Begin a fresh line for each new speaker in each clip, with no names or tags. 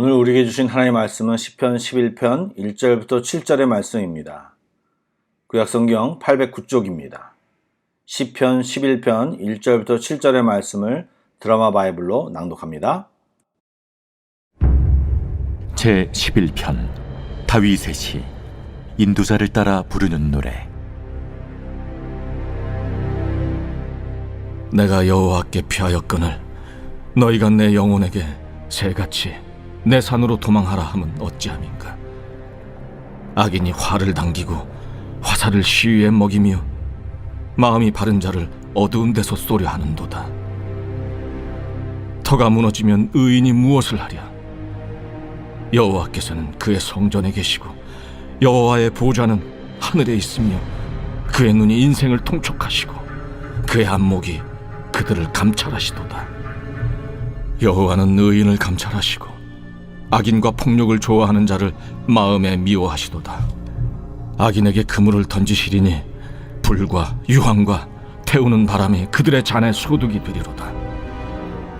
오늘 우리에게 주신 하나님의 말씀은 시편 11편 1절부터 7절의 말씀입니다. 구약성경 809쪽입니다. 시편 11편 1절부터 7절의 말씀을 드라마 바이블로 낭독합니다.
제 11편 다윗의 시 인도자를 따라 부르는 노래.
내가 여호와께 피하였거늘 너희가 내 영혼에게 새같이 내 산으로 도망하라 함은 어찌함인가. 악인이 활을 당기고 화살을 시위에 먹이며 마음이 바른 자를 어두운 데서 쏘려 하는도다. 터가 무너지면 의인이 무엇을 하랴. 여호와께서는 그의 성전에 계시고 여호와의 보좌는 하늘에 있으며 그의 눈이 인생을 통촉하시고 그의 안목이 그들을 감찰하시도다. 여호와는 의인을 감찰하시고 악인과 폭력을 좋아하는 자를 마음에 미워하시도다. 악인에게 그물을 던지시리니 불과 유황과 태우는 바람이 그들의 잔에 소득이 되리로다.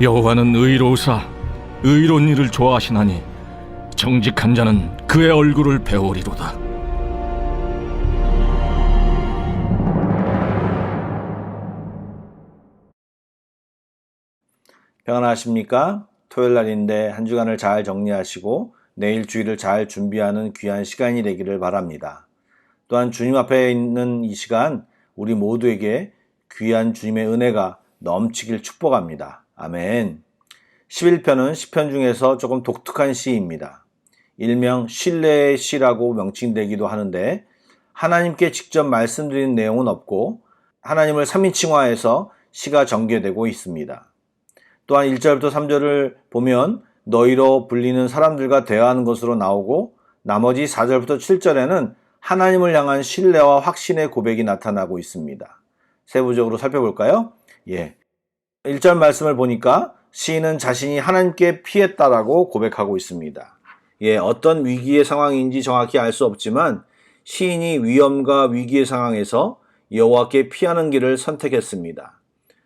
여호와는 의로우사 의로운 일을 좋아하시나니 정직한 자는 그의 얼굴을 배우리로다.
평안하십니까? 토요일 날인데 한 주간을 잘 정리하시고 내일 주일을 잘 준비하는 귀한 시간이 되기를 바랍니다. 또한 주님 앞에 있는 이 시간 우리 모두에게 귀한 주님의 은혜가 넘치길 축복합니다. 아멘. 11편은 시편 중에서 조금 독특한 시입니다. 일명 신뢰의 시라고 명칭되기도 하는데 하나님께 직접 말씀드리는 내용은 없고 하나님을 3인칭화해서 시가 전개되고 있습니다. 또한 1절부터 3절을 보면 너희로 불리는 사람들과 대화하는 것으로 나오고 나머지 4절부터 7절에는 하나님을 향한 신뢰와 확신의 고백이 나타나고 있습니다. 세부적으로 살펴볼까요? 1절 말씀을 보니까 시인은 자신이 하나님께 피했다라고 고백하고 있습니다. 어떤 위기의 상황인지 정확히 알 수 없지만 시인이 위험과 위기의 상황에서 여호와께 피하는 길을 선택했습니다.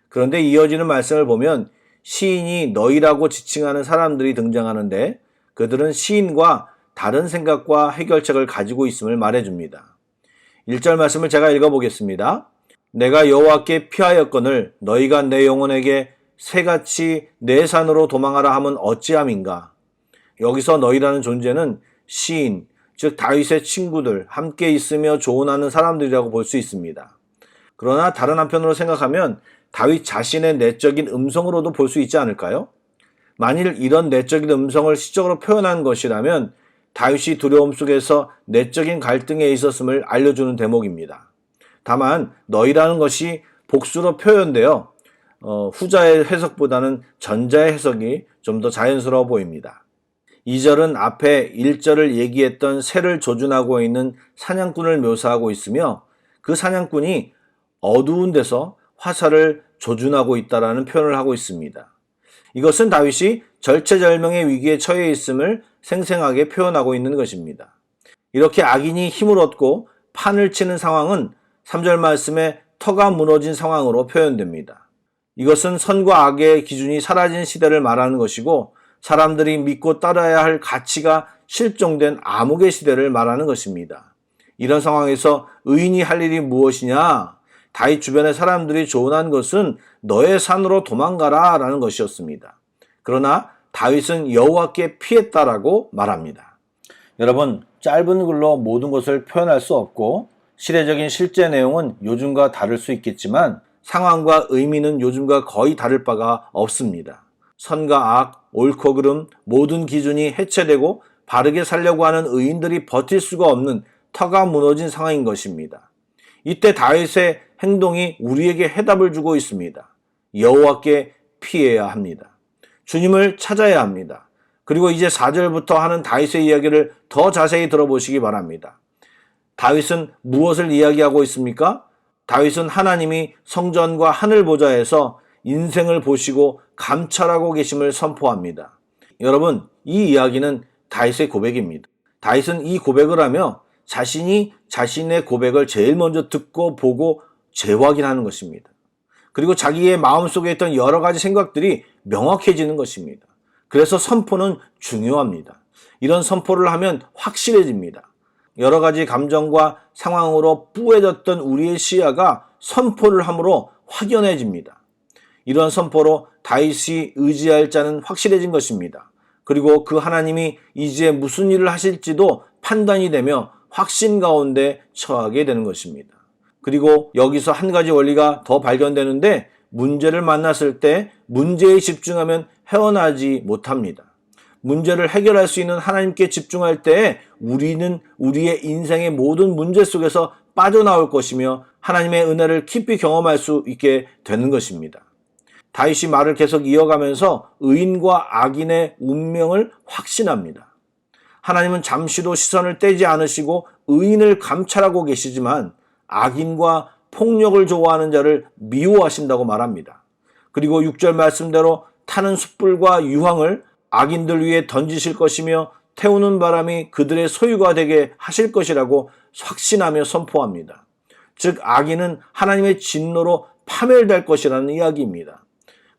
그런데 이어지는 말씀을 보면 시인이 너희라고 지칭하는 사람들이 등장하는데 그들은 시인과 다른 생각과 해결책을 가지고 있음을 말해줍니다. 1절 말씀을 제가 읽어보겠습니다. 내가 여호와께 피하였거늘 너희가 내 영혼에게 새같이 내 산으로 도망하라 함은 어찌함인가. 여기서 너희라는 존재는 시인, 즉 다윗의 친구들, 함께 있으며 조언하는 사람들이라고 볼 수 있습니다. 그러나 다른 한편으로 생각하면 다윗 자신의 내적인 음성으로도 볼 수 있지 않을까요? 만일 이런 내적인 음성을 시적으로 표현한 것이라면 다윗이 두려움 속에서 내적인 갈등에 있었음을 알려주는 대목입니다. 다만 너희라는 것이 복수로 표현되어 후자의 해석보다는 전자의 해석이 좀 더 자연스러워 보입니다. 2절은 앞에 1절을 얘기했던 새를 조준하고 있는 사냥꾼을 묘사하고 있으며 그 사냥꾼이 어두운 데서 화살을 조준하고 있다라는 표현을 하고 있습니다. 이것은 다윗이 절체절명의 위기에 처해 있음을 생생하게 표현하고 있는 것입니다. 이렇게 악인이 힘을 얻고 판을 치는 상황은 3절 말씀에 터가 무너진 상황으로 표현됩니다. 이것은 선과 악의 기준이 사라진 시대를 말하는 것이고 사람들이 믿고 따라야 할 가치가 실종된 암흑의 시대를 말하는 것입니다. 이런 상황에서 의인이 할 일이 무엇이냐? 다윗 주변의 사람들이 조언한 것은 너의 산으로 도망가라 라는 것이었습니다. 그러나 다윗은 여호와께 피했다라고 말합니다. 여러분, 짧은 글로 모든 것을 표현할 수 없고 시대적인 실제 내용은 요즘과 다를 수 있겠지만 상황과 의미는 요즘과 거의 다를 바가 없습니다. 선과 악, 옳고 그름 모든 기준이 해체되고 바르게 살려고 하는 의인들이 버틸 수가 없는 터가 무너진 상황인 것입니다. 이때 다윗의 행동이 우리에게 해답을 주고 있습니다. 여호와께 피해야 합니다. 주님을 찾아야 합니다. 그리고 이제 4절부터 하는 다윗의 이야기를 더 자세히 들어보시기 바랍니다. 다윗은 무엇을 이야기하고 있습니까? 다윗은 하나님이 성전과 하늘 보좌에서 인생을 보시고 감찰하고 계심을 선포합니다. 여러분, 이 이야기는 다윗의 고백입니다. 다윗은 이 고백을 하며 자신이 자신의 고백을 제일 먼저 듣고 보고 재확인하는 것입니다. 그리고 자기의 마음속에 있던 여러 가지 생각들이 명확해지는 것입니다. 그래서 선포는 중요합니다. 이런 선포를 하면 확실해집니다. 여러 가지 감정과 상황으로 뿌해졌던 우리의 시야가 선포를 함으로 확연해집니다. 이런 선포로 다윗이 의지할 자는 확실해진 것입니다. 그리고 그 하나님이 이제 무슨 일을 하실지도 판단이 되며 확신 가운데 처하게 되는 것입니다. 그리고 여기서 한 가지 원리가 더 발견되는데, 문제를 만났을 때 문제에 집중하면 헤어나지 못합니다. 문제를 해결할 수 있는 하나님께 집중할 때에 우리는 우리의 인생의 모든 문제 속에서 빠져나올 것이며 하나님의 은혜를 깊이 경험할 수 있게 되는 것입니다. 다윗이 말을 계속 이어가면서 의인과 악인의 운명을 확신합니다. 하나님은 잠시도 시선을 떼지 않으시고 의인을 감찰하고 계시지만 악인과 폭력을 좋아하는 자를 미워하신다고 말합니다. 그리고 6절 말씀대로 타는 숯불과 유황을 악인들 위에 던지실 것이며 태우는 바람이 그들의 소유가 되게 하실 것이라고 확신하며 선포합니다. 즉 악인은 하나님의 진노로 파멸될 것이라는 이야기입니다.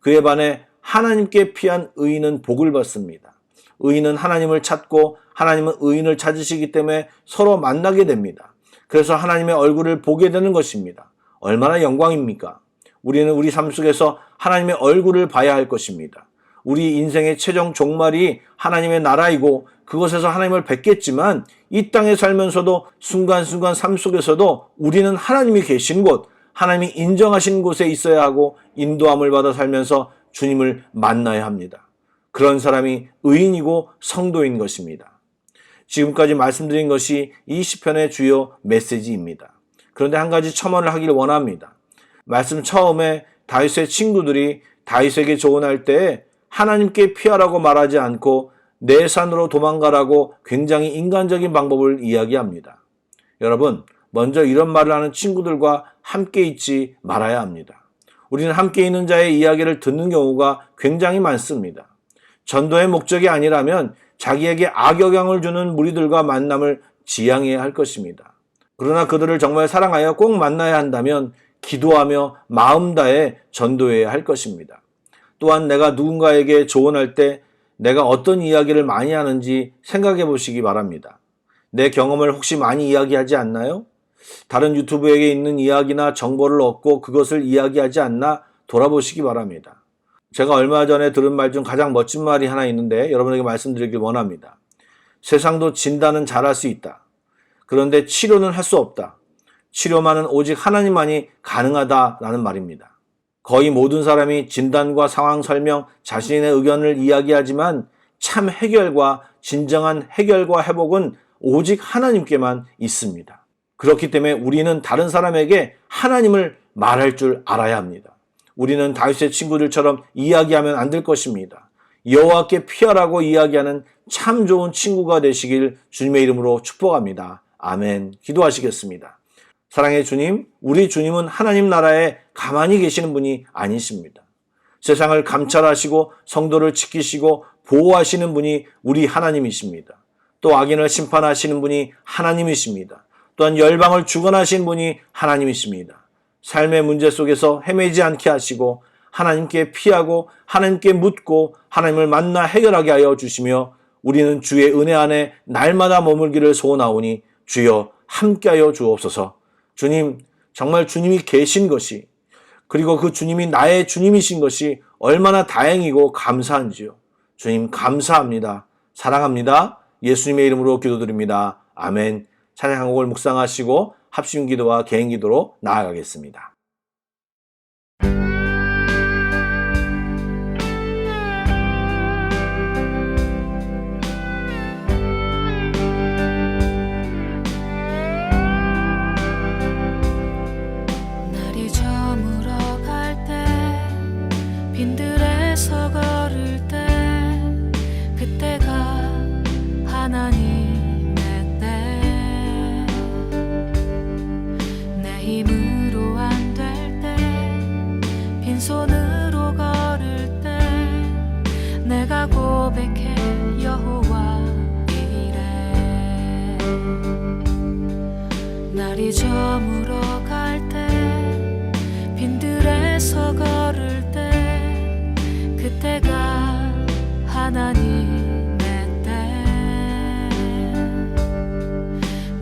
그에 반해 하나님께 피한 의인은 복을 받습니다. 의인은 하나님을 찾고 하나님은 의인을 찾으시기 때문에 서로 만나게 됩니다. 그래서 하나님의 얼굴을 보게 되는 것입니다. 얼마나 영광입니까? 우리는 우리 삶 속에서 하나님의 얼굴을 봐야 할 것입니다. 우리 인생의 최종 종말이 하나님의 나라이고 그곳에서 하나님을 뵙겠지만 이 땅에 살면서도 순간순간 삶 속에서도 우리는 하나님이 계신 곳, 하나님이 인정하신 곳에 있어야 하고 인도함을 받아 살면서 주님을 만나야 합니다. 그런 사람이 의인이고 성도인 것입니다. 지금까지 말씀드린 것이 이 시편의 주요 메시지입니다. 그런데 한 가지 첨언을 하길 원합니다. 말씀 처음에 다윗의 친구들이 다윗에게 조언할 때에 하나님께 피하라고 말하지 않고 내 산으로 도망가라고 굉장히 인간적인 방법을 이야기합니다. 여러분, 먼저 이런 말을 하는 친구들과 함께 있지 말아야 합니다. 우리는 함께 있는 자의 이야기를 듣는 경우가 굉장히 많습니다. 전도의 목적이 아니라면 자기에게 악영향을 주는 무리들과 만남을 지양해야 할 것입니다. 그러나 그들을 정말 사랑하여 꼭 만나야 한다면 기도하며 마음 다해 전도해야 할 것입니다. 또한 내가 누군가에게 조언할 때 내가 어떤 이야기를 많이 하는지 생각해 보시기 바랍니다. 내 경험을 혹시 많이 이야기하지 않나요? 다른 유튜브에 있는 이야기나 정보를 얻고 그것을 이야기하지 않나 돌아보시기 바랍니다. 제가 얼마 전에 들은 말 중 가장 멋진 말이 하나 있는데 여러분에게 말씀드리길 원합니다. 세상도 진단은 잘할 수 있다. 그런데 치료는 할 수 없다. 치료만은 오직 하나님만이 가능하다라는 말입니다. 거의 모든 사람이 진단과 상황 설명, 자신의 의견을 이야기하지만 참 해결과 진정한 해결과 회복은 오직 하나님께만 있습니다. 그렇기 때문에 우리는 다른 사람에게 하나님을 말할 줄 알아야 합니다. 우리는 다윗의 친구들처럼 이야기하면 안 될 것입니다. 여호와께 피하라고 이야기하는 참 좋은 친구가 되시길 주님의 이름으로 축복합니다. 아멘. 기도하시겠습니다. 사랑의 주님, 우리 주님은 하나님 나라에 가만히 계시는 분이 아니십니다. 세상을 감찰하시고 성도를 지키시고 보호하시는 분이 우리 하나님이십니다. 또 악인을 심판하시는 분이 하나님이십니다. 또한 열방을 주관하시는 분이 하나님이십니다. 삶의 문제 속에서 헤매지 않게 하시고 하나님께 피하고 하나님께 묻고 하나님을 만나 해결하게 하여 주시며 우리는 주의 은혜 안에 날마다 머물기를 소원하오니 주여 함께하여 주옵소서. 주님, 정말 주님이 계신 것이 그리고 그 주님이 나의 주님이신 것이 얼마나 다행이고 감사한지요. 주님 감사합니다. 사랑합니다. 예수님의 이름으로 기도드립니다. 아멘. 찬양 한 곡을 묵상하시고 합심 기도와 개인 기도로 나아가겠습니다.
날이 저물어 갈 때 빈들에서 걸을 때 그때가 하나님의 때 내 힘으로 안 될 때 빈손으로 걸을 때 내가 고백해 여호와 이래 날이 저물어 갈 때 빈들에서 걸을 때 그때가 하나님의 하나님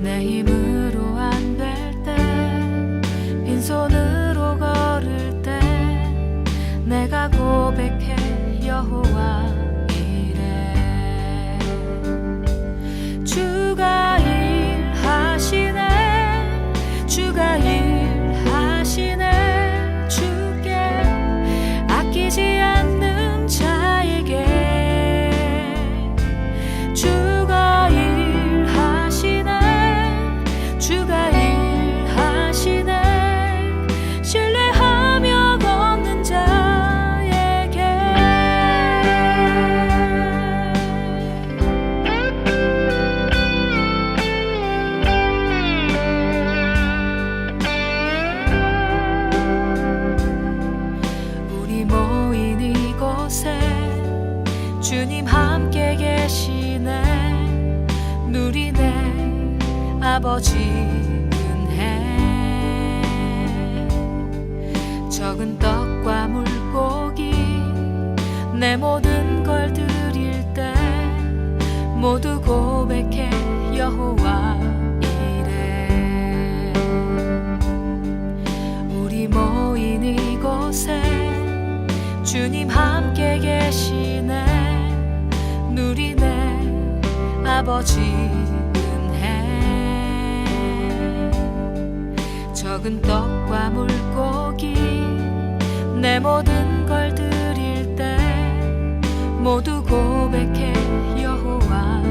내 힘으로 안 될 때 빈손으로 걸을 때 내가 고백해 여호와 이래 주가 일하시네 주가 일하시네 주께 아끼지 않는 자에게 주가 일하시네 주가 일하시네 신뢰하며 걷는 자에게 우리 모인 이곳에 주님 함께 계시네 누리네 아버지 은혜 적은 떡과 물고기 내 모든 걸 드릴 때 모두 고백해 여호와 이래 우리 모인 이곳에 주님 함께 계시네 누리네 아버지 은혜 적은 떡과 물고기 내 모든 걸 드릴 때 모두 고백해 여호와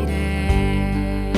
이래